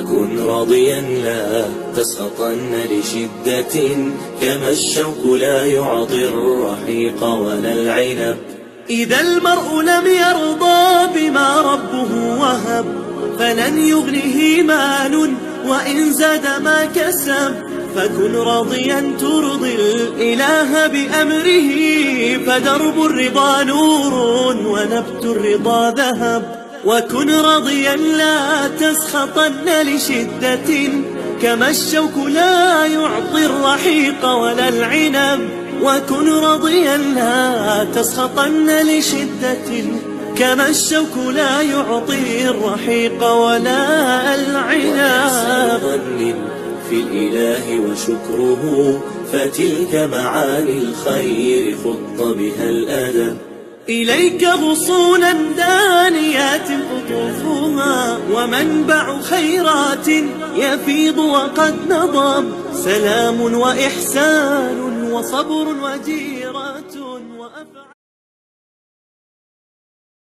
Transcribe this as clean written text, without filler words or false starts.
فكن راضيا لا تسخطن لشدة، كما الشوك لا يعطي الرحيق ولا العنب. إذا المرء لم يرضى بما ربه وهب، فلن يغنه مال وإن زاد ما كسب. فكن راضيا ترضي الإله بأمره، فدرب الرضا نور ونبت الرضا ذهب. وكن راضيا لا تسخطن لشدة، كما الشوك لا يعطي الرحيق ولا العنب. وكن راضيا لا تسخطن لشدة، كما الشوك لا يعطي الرحيق ولا العنب. ظن في الإله وشكره، فتلك معاني الخير خط بها الأدب. إليك غصونا دانيات قطوفها، ومنبع خيرات يفيض وقد نضب. سلام وإحسان وصبر وجيرة وأفعال.